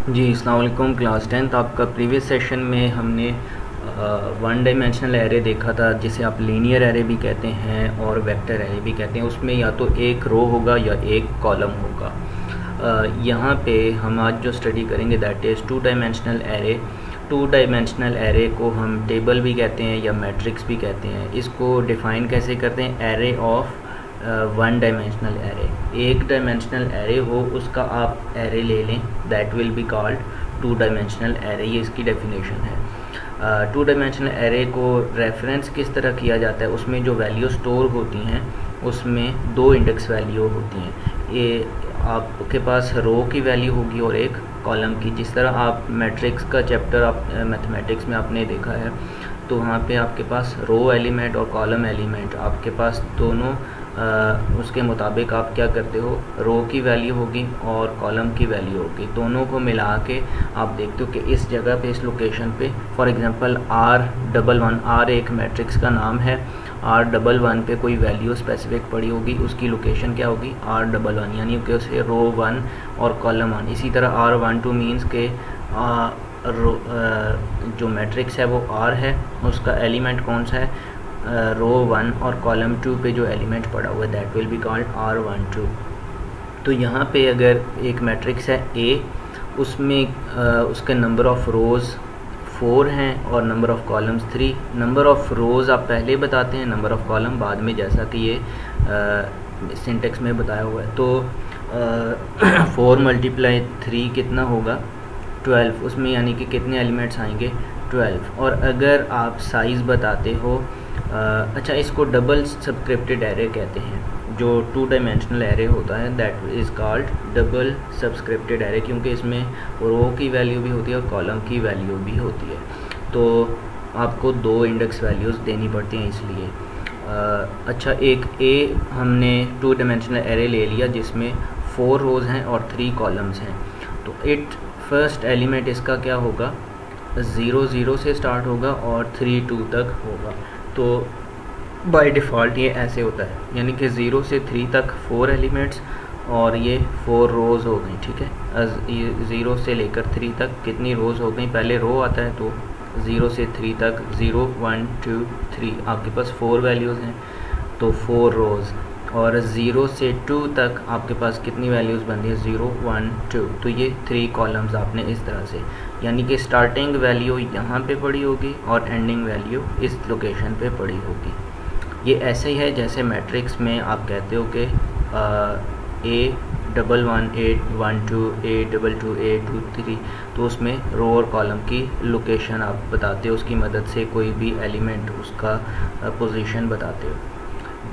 जी अस्सलाम वालेकुम। Class 10th आपका प्रीवियस सेशन में हमने वन डायमेंशनल एरे देखा था, जिसे आप लीनियर एरे भी कहते हैं और वेक्टर एरे भी कहते हैं। उसमें या तो एक रो होगा या एक कॉलम होगा। यहाँ पे हम आज जो स्टडी करेंगे that is to dimensional array. To dimensional array को हम टेबल भी कहते हैं या मैट्रिक्स भी कहते हैं। इसको डिफ़ाइन कैसे करते हैं? Array of one dimensional array. एक डायमेंशनल एरे हो उसका आप एरे ले लें, that will be called to dimensional array. ये इसकी डेफिनेशन है। टू डायमेंशनल एरे को रेफरेंस किस तरह किया जाता है? उसमें जो वैल्यू स्टोर होती हैं उसमें दो इंडेक्स वैल्यू होती हैं। ये आपके पास रो की वैल्यू होगी और एक कॉलम की। जिस तरह आप मैट्रिक्स का चैप्टर आप मैथमेटिक्स में आपने देखा है, तो वहाँ पे आपके पास रो एलिमेंट और कॉलम एलिमेंट आपके पास दोनों उसके मुताबिक आप क्या करते हो, रो की वैल्यू होगी और कॉलम की वैल्यू होगी। दोनों को मिला के आप देखते हो कि इस जगह पे, इस लोकेशन पे, फॉर एग्जांपल R11, R एक मैट्रिक्स का नाम है, R11 पे कोई वैल्यू स्पेसिफिक पड़ी होगी, उसकी लोकेशन क्या होगी? R11, यानी कि उसे रो 1 और कॉलम 1। इसी तरह R12 मीन्स के जो मैट्रिक्स है वो R है, उसका एलिमेंट कौन सा है? रो 1 और कॉलम 2 पे जो एलिमेंट पड़ा हुआ है that will be called R12। तो यहाँ पे अगर एक मैट्रिक्स है A, उसमें उसके नंबर ऑफ़ रोज़ 4 हैं और number of columns 3। Number of rows आप पहले बताते हैं, नंबर ऑफ़ कॉलम बाद में, जैसा कि ये सिंटेक्स में बताया हुआ है। तो 4 × 3 कितना होगा? 12। उसमें यानी कि कितने एलिमेंट्स आएंगे? 12। और अगर आप साइज़ बताते हो, अच्छा, इसको डबल सब्सक्रिप्टेड एरे कहते हैं। जो टू डायमेंशनल एरे होता है that is called double subscripted array, क्योंकि इसमें रो की वैल्यू भी होती है और कॉलम की वैल्यू भी होती है। तो आपको दो इंडेक्स वैल्यूज़ देनी पड़ती हैं इसलिए। अच्छा, एक ए हमने टू डायमेंशनल एरे ले लिया जिसमें 4 रोज़ हैं और 3 कॉलम्स हैं। तो फर्स्ट एलिमेंट इसका क्या होगा? 0 0 से स्टार्ट होगा और 3 2 तक होगा। तो बाय डिफ़ॉल्ट ये ऐसे होता है, यानी कि 0 से 3 तक 4 एलिमेंट्स और ये 4 रोज़ हो गई। ठीक है, 0 से लेकर 3 तक कितनी रोज़ हो गई? पहले रो आता है, तो 0 से 3 तक 0 1 2 3 आपके पास 4 वैल्यूज़ हैं, तो 4 रोज़। और 0 से 2 तक आपके पास कितनी वैल्यूज़ बनती है? 0 1 2, तो ये 3 कॉलम्स आपने इस तरह से, यानी कि स्टार्टिंग वैल्यू यहाँ पे पड़ी होगी और एंडिंग वैल्यू इस लोकेशन पे पड़ी होगी। ये ऐसे ही है जैसे मैट्रिक्स में आप कहते हो कि A11 A12 A22 A23, तो उसमें रो और कॉलम की लोकेशन आप बताते हो, उसकी मदद से कोई भी एलिमेंट उसका पोजीशन बताते हो।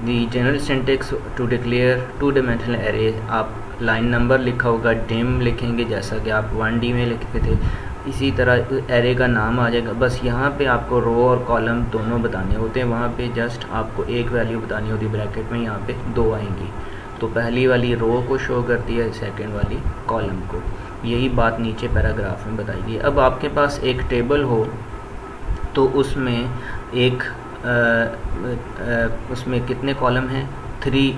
The general syntax to declare two dimensional array, आप लाइन नंबर लिखा होगा, डिम लिखेंगे जैसा कि आप 1D में लिखते थे, इसी तरह एरे का नाम आ जाएगा। बस यहाँ पे आपको रो और कॉलम दोनों बताने होते हैं, वहाँ पे जस्ट आपको एक वैल्यू बतानी होती है ब्रैकेट में, यहाँ पे 2 आएंगी। तो पहली वाली रो को शो करती है, सेकंड वाली कॉलम को। यही बात नीचे पैराग्राफ में बताई गई। अब आपके पास एक टेबल हो तो उसमें उसमें कितने कॉलम हैं? 3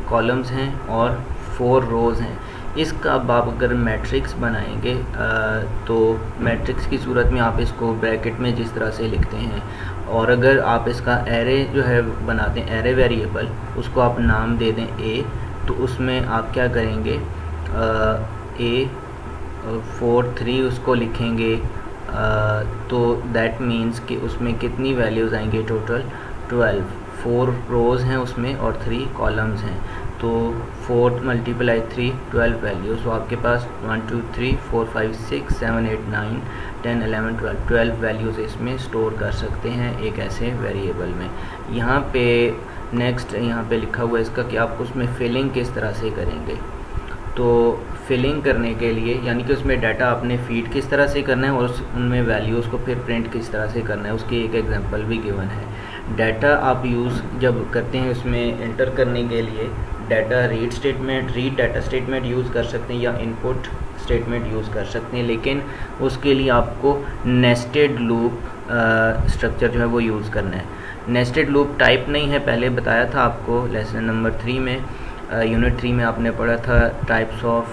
कॉलम्स हैं और 4 रोज़ हैं। इसका अब आप अगर मैट्रिक्स बनाएंगे तो मैट्रिक्स की सूरत में आप इसको ब्रैकेट में जिस तरह से लिखते हैं, और अगर आप इसका एरे जो है बनाते हैं, एरे वेरिएबल, उसको आप नाम दे दें A, तो उसमें आप क्या करेंगे? A43 उसको लिखेंगे। तो दैट मीन्स कि उसमें कितनी वैल्यूज़ आएंगे? टोटल 12। 4 रोज़ हैं उसमें और 3 कॉलम्स हैं, तो 4 × 3 12 वैल्यूज़। तो आपके पास 1 2 3 4 5 6 7 8 9 10 11 12 वैल्यूज़ इसमें स्टोर कर सकते हैं एक ऐसे वेरिएबल में। यहाँ पे नेक्स्ट यहाँ पे लिखा हुआ है इसका कि आप उसमें फिलिंग किस तरह से करेंगे। तो फिलिंग करने के लिए, यानी कि उसमें डाटा आपने फीड किस तरह से करना है और उनमें वैल्यूज़ को फिर प्रिंट किस तरह से करना है, उसकी एक एग्जांपल भी गिवन है। डाटा आप यूज़ जब करते हैं उसमें एंटर करने के लिए data read data statement use कर सकते हैं या इनपुट स्टेटमेंट यूज़ कर सकते हैं, लेकिन उसके लिए आपको नेस्टेड लूप स्ट्रक्चर जो है वो यूज़ करना है। नेस्टेड लूप टाइप नहीं है, पहले बताया था आपको लेसन नंबर 3 में, यूनिट 3 में आपने पढ़ा था टाइप्स ऑफ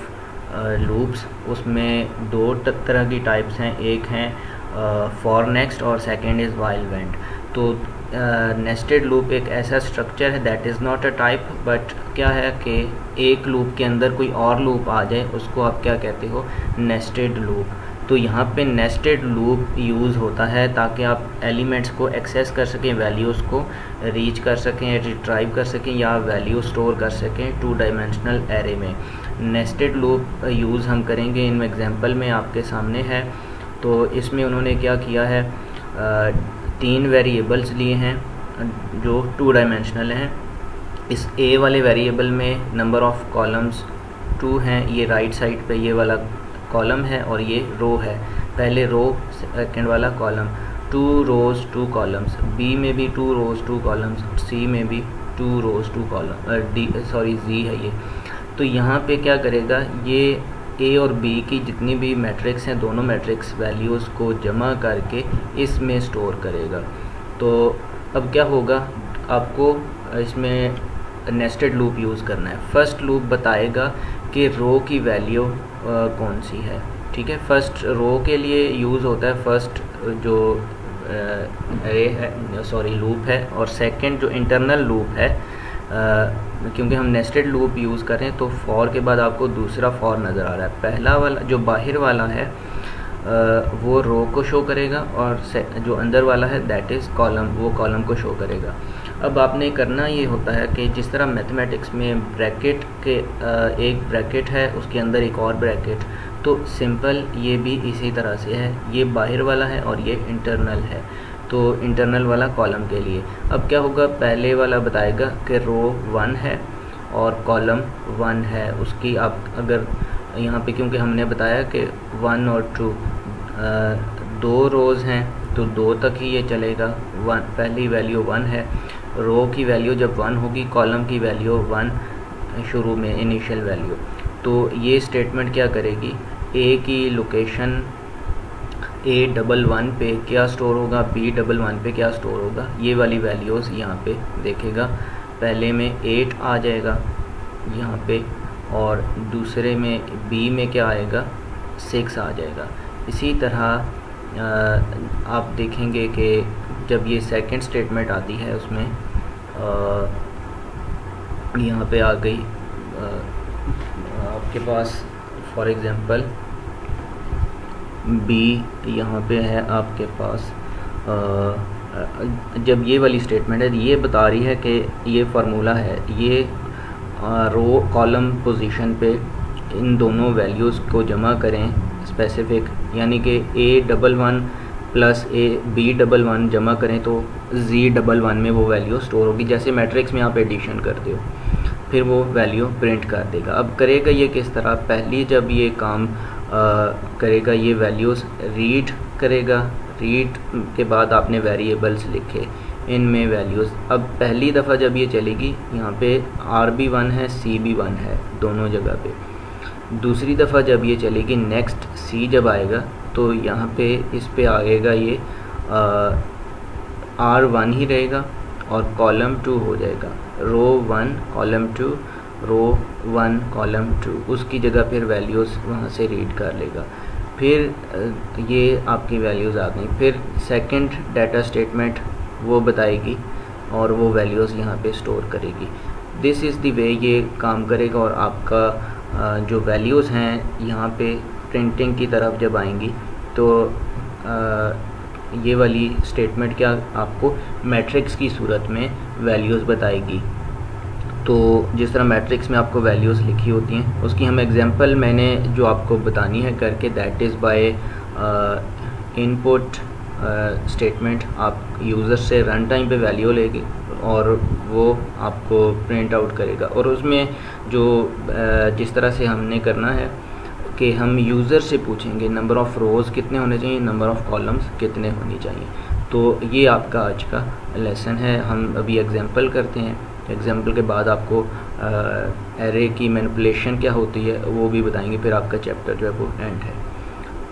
लूप्स, उसमें दो तरह की टाइप्स हैं, एक हैं फॉर नेक्स्ट और सेकंड इज़ व्हाइल वेंट। तो नेस्टेड लूप एक ऐसा स्ट्रक्चर है that is not a type, but क्या है कि एक लूप के अंदर कोई और लूप आ जाए, उसको आप क्या कहते हो, नेस्टेड लूप। तो यहाँ पे नेस्टेड लूप यूज़ होता है ताकि आप एलिमेंट्स को एक्सेस कर सकें, वैल्यूज़ को रीच कर सकें, रिट्राइव कर सकें या वैल्यू स्टोर कर सकें 2 डायमेंशनल एरे में। नेस्टेड लूप यूज़ हम करेंगे इन एग्जांपल में आपके सामने है। तो इसमें उन्होंने क्या किया है, 3 वेरिएबल्स लिए हैं जो 2 डायमेंशनल हैं। इस ए वाले वेरिएबल में नंबर ऑफ़ कॉलम्स 2 हैं, ये राइट साइड पे ये वाला कॉलम है और ये रो है, पहले रो सेकंड वाला कॉलम, 2 रोज़ 2 कॉलम्स, बी में भी 2 रोज़ 2 कॉलम्स, सी में भी 2 रोज़ 2 कॉलम, जी है ये। तो यहाँ पे क्या करेगा, ये ए और बी की जितनी भी मैट्रिक्स हैं, दोनों मैट्रिक्स वैल्यूज़ को जमा करके इसमें स्टोर करेगा। तो अब क्या होगा, आपको इसमें नेस्टेड लूप यूज़ करना है। फर्स्ट लूप बताएगा कि रो की वैल्यू कौन सी है, ठीक है। फर्स्ट रो के लिए यूज़ होता है फर्स्ट जो अरे है लूप है, और सेकंड जो इंटरनल लूप है, क्योंकि हम नेस्टेड लूप यूज़ कर रहे हैं तो फॉर के बाद आपको दूसरा फॉर नज़र आ रहा है। पहला वाला जो बाहर वाला है वो रो को शो करेगा, और जो अंदर वाला है दैट इज़ कॉलम, वो कॉलम को शो करेगा। अब आपने करना ये होता है कि जिस तरह मैथमेटिक्स में ब्रैकेट के एक ब्रैकेट है उसके अंदर एक और ब्रैकेट, तो सिंपल ये भी इसी तरह से है, ये बाहर वाला है और ये इंटरनल है। तो इंटरनल वाला कॉलम के लिए अब क्या होगा, पहले वाला बताएगा कि रो 1 है और कॉलम 1 है, उसकी आप अगर यहाँ पे क्योंकि हमने बताया कि 1 और 2 2 रोज़ हैं तो 2 तक ही ये चलेगा। 1 पहली वैल्यू 1 है, रो की वैल्यू जब 1 होगी, कॉलम की वैल्यू 1 शुरू में इनिशियल वैल्यू। तो ये स्टेटमेंट क्या करेगी, ए की लोकेशन A11 पे क्या स्टोर होगा, B11 पे क्या स्टोर होगा, ये वाली वैल्यूज़ यहाँ पे देखेगा। पहले में 8 आ जाएगा यहाँ पे, और दूसरे में B में क्या आएगा, 6 आ जाएगा। इसी तरह आप देखेंगे कि जब ये सेकंड स्टेटमेंट आती है उसमें यहाँ पे आ गई आपके पास फॉर एग्ज़ाम्पल B यहाँ पे है आपके पास, जब ये वाली स्टेटमेंट है ये बता रही है कि ये फार्मूला है, ये रो कॉलम पोजीशन पे इन दोनों वैल्यूज़ को जमा करें स्पेसिफिक, यानी कि A11 प्लस B11 जमा करें तो Z11 में वो वैल्यू स्टोर होगी। जैसे मैट्रिक्स में आप एडिशन करते हो, फिर वो वैल्यू प्रिंट कर देगा। अब करेगा ये किस तरह, पहली जब ये काम करेगा, ये वैल्यूज़ रीड करेगा, रीड के बाद आपने वेरिएबल्स लिखे, इनमें वैल्यूज़। अब पहली दफ़ा जब ये चलेगी, यहाँ पे R भी 1 है, C भी 1 है दोनों जगह पे। दूसरी दफ़ा जब ये चलेगी, नेक्स्ट C जब आएगा तो यहाँ पे इस पे आएगा ये R1 ही रहेगा और कॉलम 2 हो जाएगा, रो 1 कॉलम 2 रो 1 कॉलम 2, उसकी जगह फिर वैल्यूज़ वहाँ से रीड कर लेगा। फिर ये आपकी वैल्यूज़ आ गई। फिर सेकंड डाटा स्टेटमेंट वो बताएगी और वो वैल्यूज़ यहाँ पे स्टोर करेगी। दिस इज़ द वे ये काम करेगा। और आपका जो वैल्यूज़ हैं यहाँ पे प्रिंटिंग की तरफ जब आएंगी तो ये वाली स्टेटमेंट क्या आपको मैट्रिक्स की सूरत में वैल्यूज़ बताएगी। तो जिस तरह मैट्रिक्स में आपको वैल्यूज़ लिखी होती हैं, उसकी हम एग्जांपल मैंने जो आपको बतानी है करके, that is by input statement. आप यूज़र से रन टाइम पे वैल्यू लेगी और वो आपको प्रिंट आउट करेगा। और उसमें जो जिस तरह से हमने करना है कि हम यूज़र से पूछेंगे नंबर ऑफ़ रोज़ कितने होने चाहिए, नंबर ऑफ़ कॉलम्स कितने होनी चाहिए। तो ये आपका आज का लेसन है। हम अभी एग्जांपल करते हैं, एग्जाम्पल के बाद आपको एरे की मैनिपुलेशन क्या होती है वो भी बताएंगे, फिर आपका चैप्टर जो है वो एंड है।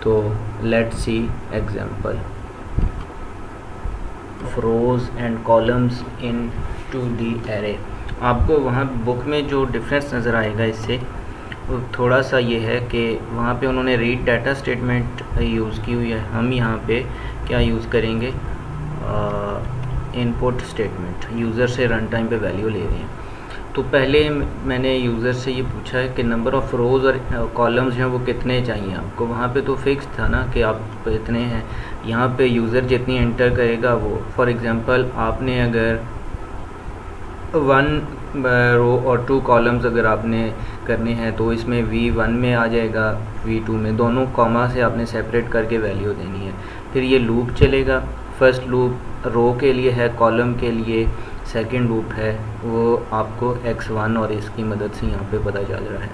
तो let's see example rows and columns in to the array. आपको वहाँ बुक में जो डिफरेंस नज़र आएगा इससे थोड़ा सा ये है कि वहाँ पे उन्होंने रीड डाटा स्टेटमेंट यूज़ की हुई है, हम यहाँ पे क्या यूज़ करेंगे, इनपुट स्टेटमेंट। यूज़र से रन टाइम पे वैल्यू ले रहे हैं। तो पहले मैंने यूज़र से ये पूछा है कि नंबर ऑफ़ रोज़ और कॉलम्स जो हैं वो कितने चाहिए आपको। वहाँ पे तो फिक्स था ना कि आप इतने हैं। यहाँ पे यूज़र जितनी एंटर करेगा वो, फॉर एग्ज़ाम्पल आपने अगर 1 रो और 2 कॉलम्स अगर आपने करने हैं तो इसमें V1 में आ जाएगा, V2 में, दोनों कॉमा से आपने सेपरेट करके वैल्यू देनी है। फिर ये लूप चलेगा। फर्स्ट लूप रो के लिए है, कॉलम के लिए सेकंड लूप है, वो आपको x1 और इसकी मदद से यहाँ पे पता चल रहा है।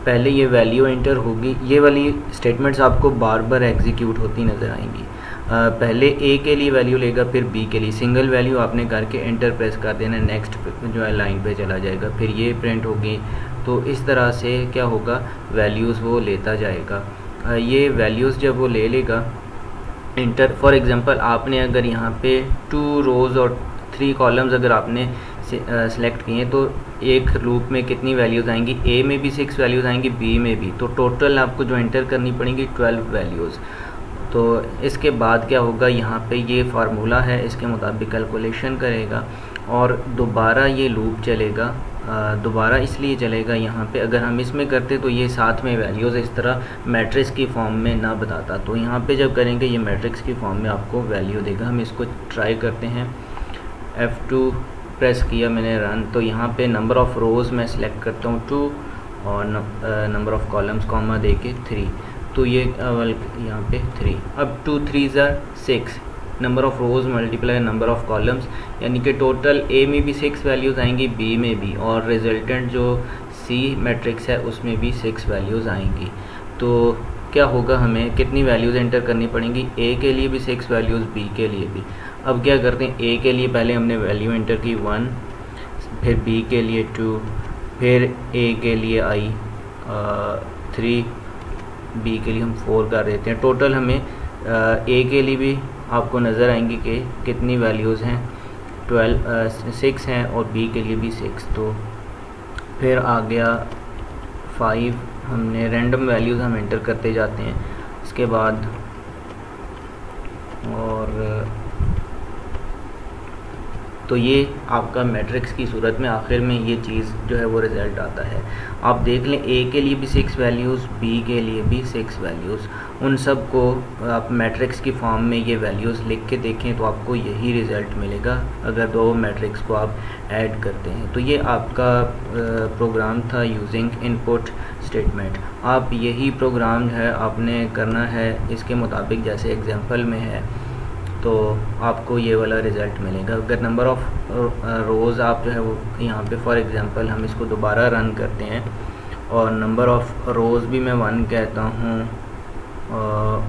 पहले ये वैल्यू एंटर होगी, ये वाली स्टेटमेंट्स आपको बार बार एग्जीक्यूट होती नज़र आएंगी। पहले ए के लिए वैल्यू लेगा, फिर बी के लिए, सिंगल वैल्यू आपने करके एंटर प्रेस कर देना, नेक्स्ट जो है लाइन पे चला जाएगा, फिर ये प्रिंट होगी। तो इस तरह से क्या होगा, वैल्यूज़ वो लेता जाएगा। ये वैल्यूज़ जब वो ले लेगा इंटर, फॉर एग्जांपल आपने अगर यहाँ पे 2 रोज़ और 3 कॉलम्स अगर आपने सेलेक्ट किए तो एक लूप में कितनी वैल्यूज़ आएंगी, ए में भी 6 वैल्यूज़ आएंगी, बी में भी, तो टोटल आपको जो एंटर करनी पड़ेंगी 12 वैल्यूज़। तो इसके बाद क्या होगा, यहाँ पे ये फार्मूला है, इसके मुताबिक कैलकुलेशन करेगा और दोबारा ये लूप चलेगा। दोबारा इसलिए चलेगा यहाँ पे, अगर हम इसमें करते तो ये साथ में वैल्यूज़ इस तरह मैट्रिक्स की फॉर्म में ना बताता, तो यहाँ पे जब करेंगे ये मैट्रिक्स की फॉर्म में आपको वैल्यू देगा। हम इसको ट्राई करते हैं। F2 प्रेस किया मैंने, रन। तो यहाँ पे नंबर ऑफ़ रोज़ मैं सिलेक्ट करता हूँ 2 और नंबर ऑफ़ कॉलम्स कॉमा दे के 3, तो ये यहाँ पे 3। अब 2 3 6, number of rows multiply number of columns, यानी कि टोटल ए में भी 6 वैल्यूज़ आएंगी, बी में भी, और रिजल्टेंट जो सी मैट्रिक्स है उसमें भी 6 वैल्यूज़ आएंगी। तो क्या होगा, हमें कितनी वैल्यूज़ एंटर करनी पड़ेंगी, ए के लिए भी 6 वैल्यूज़, बी के लिए भी। अब क्या करते हैं, ए के लिए पहले हमने वैल्यू एंटर की 1, फिर बी के लिए 2, फिर ए के लिए आई 3, बी के लिए हम 4 कर देते हैं। टोटल हमें ए के लिए भी आपको नज़र आएंगी कि कितनी वैल्यूज़ हैं, 6 हैं, और बी के लिए भी 6। तो फिर आ गया 5, हमने रैंडम वैल्यूज़ हम एंटर करते जाते हैं। इसके बाद और तो ये आपका मैट्रिक्स की सूरत में आखिर में ये चीज़ जो है वो रिज़ल्ट आता है। आप देख लें, ए के लिए भी 6 वैल्यूज़, बी के लिए भी 6 वैल्यूज़, उन सब को आप मैट्रिक्स की फॉर्म में ये वैल्यूज़ लिख के देखें तो आपको यही रिज़ल्ट मिलेगा अगर दो मैट्रिक्स को आप ऐड करते हैं। तो ये आपका प्रोग्राम था यूजिंग इनपुट स्टेटमेंट। आप यही प्रोग्राम है आपने करना है इसके मुताबिक जैसे एग्जांपल में है, तो आपको ये वाला रिज़ल्ट मिलेगा। अगर नंबर ऑफ़ रोज़ आप जो है वो यहाँ पे फॉर एग्जांपल हम इसको दोबारा रन करते हैं और नंबर ऑफ़ रोज़ भी मैं 1 कहता हूँ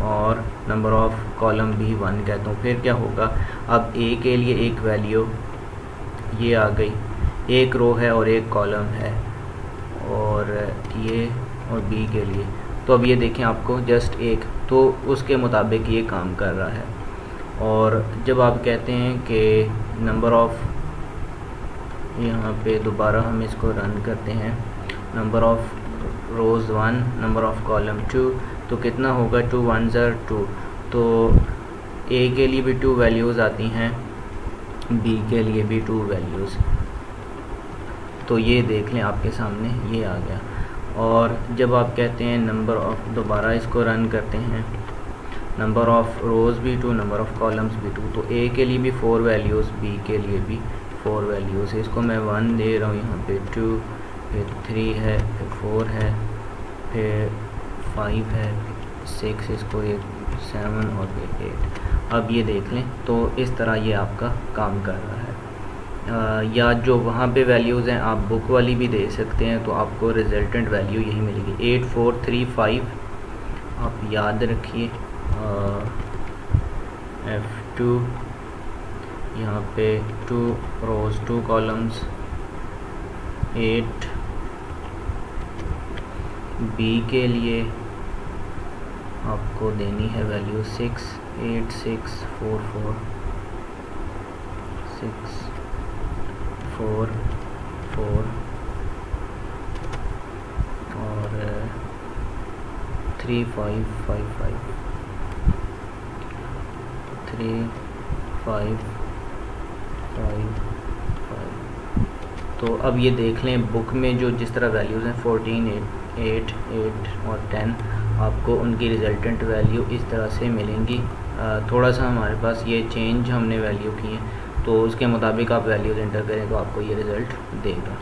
और नंबर ऑफ़ कॉलम भी 1 कहता हूँ, फिर क्या होगा, अब ए के लिए एक वैल्यू ये आ गई, एक रो है और एक कॉलम है, और ये और बी के लिए, तो अब ये देखें आपको जस्ट एक, तो उसके मुताबिक ये काम कर रहा है। और जब आप कहते हैं कि नंबर ऑफ़, यहाँ पे दोबारा हम इसको रन करते हैं, number of rows 1, number of column 2, तो कितना होगा, 2 1 2, तो ए के लिए भी 2 वैल्यूज़ आती हैं, बी के लिए भी 2 वैल्यूज़। तो ये देख लें आपके सामने ये आ गया। और जब आप कहते हैं नंबर ऑफ़, दोबारा इसको रन करते हैं, नंबर ऑफ़ रोज़ भी 2, नंबर ऑफ़ कॉलम्स भी 2, तो ए के लिए भी 4 वैल्यूज़, बी के लिए भी 4 वैल्यूज़। इसको मैं 1 दे रहा हूँ, यहाँ पे 2, फिर 3 है, फिर 4 है, फिर 5 है, 6, इसको ये 7 और फिर 8। अब ये देख लें, तो इस तरह ये आपका काम कर रहा है। या जो वहाँ पे वैल्यूज़ हैं आप बुक वाली भी दे सकते हैं, तो आपको रिजल्टेंट वैल्यू यही मिलेगी 8 4 3 5। आप याद रखिए F2, यहाँ पे 2 रोज़ 2 कॉलम्स, 8, बी के लिए आपको देनी है वैल्यू 6 8 6 4 4 6 4 4 और और 3555 3555। तो अब ये देख लें बुक में जो जिस तरह वैल्यूज़ हैं 14, 8, 8 और 10, आपको उनकी रिजल्टेंट वैल्यू इस तरह से मिलेंगी। थोड़ा सा हमारे पास ये चेंज हमने वैल्यू की है, तो उसके मुताबिक आप वैल्यूज़ एंटर करें तो आपको ये रिज़ल्ट देगा।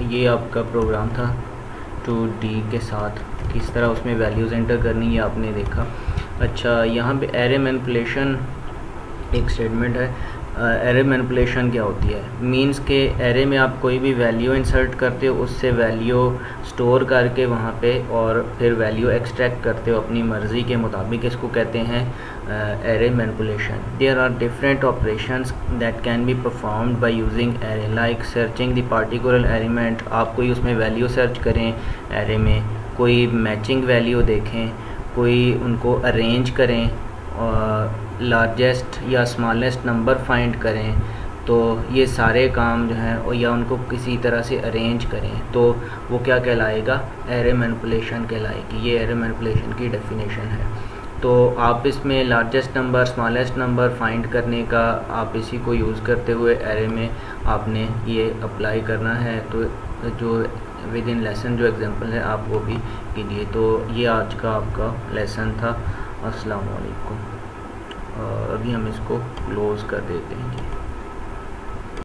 ये आपका प्रोग्राम था 2D के साथ, किस तरह उसमें वैल्यूज़ एंटर करनी है आपने देखा। अच्छा, यहाँ पे एरे मैनिपुलेशन एक स्टेटमेंट है। एरे मैनिपुलेशन क्या होती है? मींस के एरे में आप कोई भी वैल्यू इंसर्ट करते हो, उससे वैल्यू स्टोर करके वहाँ पे और फिर वैल्यू एक्सट्रैक्ट करते हो अपनी मर्ज़ी के मुताबिक, इसको कहते हैं array manipulation. There are different operations that can be performed by using array, like searching the particular element. आप कोई उसमें वैल्यू सर्च करें एरे में, कोई मैचिंग वैल्यू देखें, कोई उनको अरेंज करें, लार्जेस्ट या स्मॉलेस्ट नंबर फाइंड करें, तो ये सारे काम जो हैं या उनको किसी तरह से अरेंज करें, तो वो क्या कहलाएगा? एरे मैनिपुलेशन कहलाएगी। ये एरे मैनिपुलेशन की डेफिनेशन है। तो आप इसमें largest number, smallest number find करने का आप इसी को यूज़ करते हुए एरे में आपने ये अप्लाई करना है। तो जो विद इन लेसन जो एग्जांपल है आप वो भी कीजिए। तो ये आज का आपका लेसन था। अस्सलाम वालेकुम। अभी हम इसको क्लोज़ कर देते हैं।